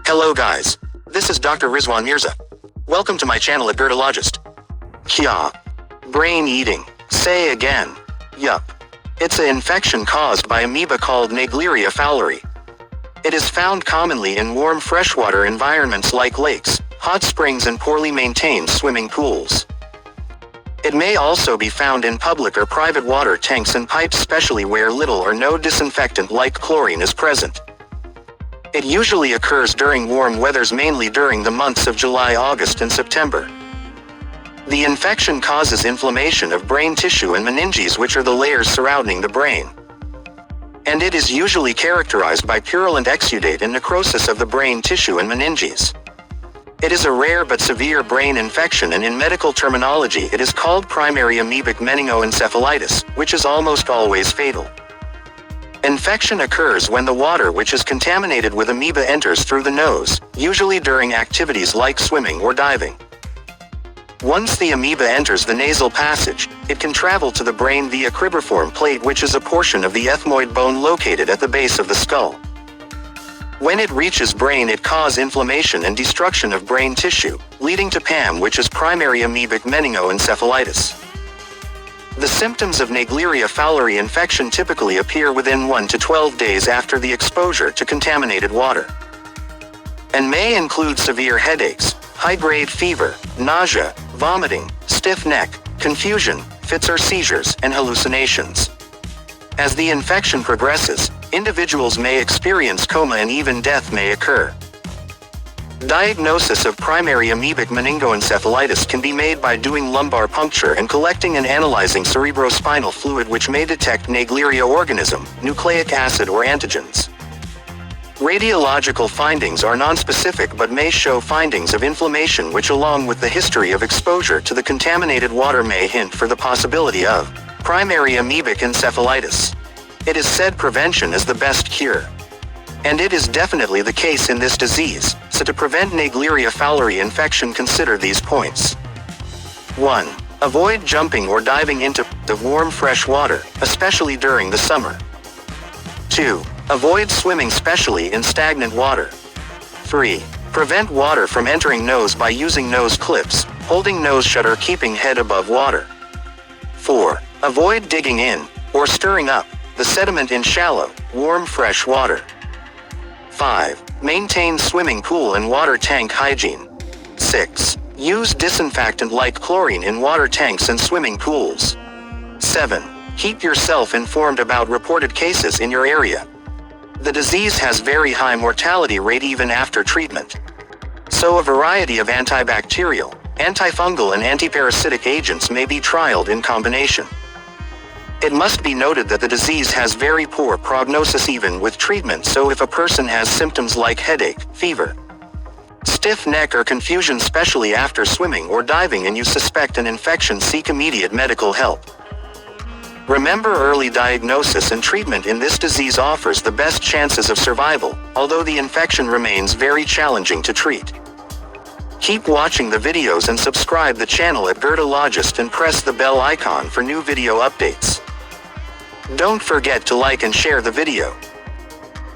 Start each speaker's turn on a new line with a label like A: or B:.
A: Hello guys. This is Dr. Rizwan Mirza. Welcome to my channel at Gerdologist. Kya? Brain eating. Say again. Yup. It's an infection caused by amoeba called Naegleria fowleri. It is found commonly in warm freshwater environments like lakes, hot springs and poorly maintained swimming pools. It may also be found in public or private water tanks and pipes, especially where little or no disinfectant like chlorine is present. It usually occurs during warm weathers, mainly during the months of July, August and September. The infection causes inflammation of brain tissue and meninges, which are the layers surrounding the brain. And it is usually characterized by purulent exudate and necrosis of the brain tissue and meninges. It is a rare but severe brain infection, and in medical terminology it is called primary amoebic meningoencephalitis, which is almost always fatal. Infection occurs when the water which is contaminated with amoeba enters through the nose, usually during activities like swimming or diving. Once the amoeba enters the nasal passage, it can travel to the brain via cribriform plate, which is a portion of the ethmoid bone located at the base of the skull. When it reaches brain, it causes inflammation and destruction of brain tissue, leading to PAM, which is primary amoebic meningoencephalitis. The symptoms of Naegleria fowleri infection typically appear within 1 to 12 days after the exposure to contaminated water, and may include severe headaches, high-grade fever, nausea, vomiting, stiff neck, confusion, fits or seizures, and hallucinations. As the infection progresses, individuals may experience coma and even death may occur. Diagnosis of primary amoebic meningoencephalitis can be made by doing lumbar puncture and collecting and analyzing cerebrospinal fluid, which may detect Naegleria organism, nucleic acid or antigens. Radiological findings are nonspecific but may show findings of inflammation, which along with the history of exposure to the contaminated water may hint for the possibility of primary amoebic encephalitis. It is said prevention is the best cure. And it is definitely the case in this disease, so to prevent Naegleria fowleri infection, consider these points. 1. Avoid jumping or diving into the warm fresh water, especially during the summer. 2. Avoid swimming, especially in stagnant water. 3. Prevent water from entering nose by using nose clips, holding nose shut or keeping head above water. 4. Avoid digging in, or stirring up, the sediment in shallow, warm fresh water. 5. Maintain swimming pool and water tank hygiene. 6. Use disinfectant like chlorine in water tanks and swimming pools. 7. Keep yourself informed about reported cases in your area. The disease has very high mortality rate even after treatment. So a variety of antibacterial, antifungal and antiparasitic agents may be trialed in combination. It must be noted that the disease has very poor prognosis even with treatment, so if a person has symptoms like headache, fever, stiff neck or confusion, especially after swimming or diving, and you suspect an infection, seek immediate medical help. Remember, early diagnosis and treatment in this disease offers the best chances of survival, although the infection remains very challenging to treat. Keep watching the videos and subscribe the channel at Gerdologist and press the bell icon for new video updates. Don't forget to like and share the video.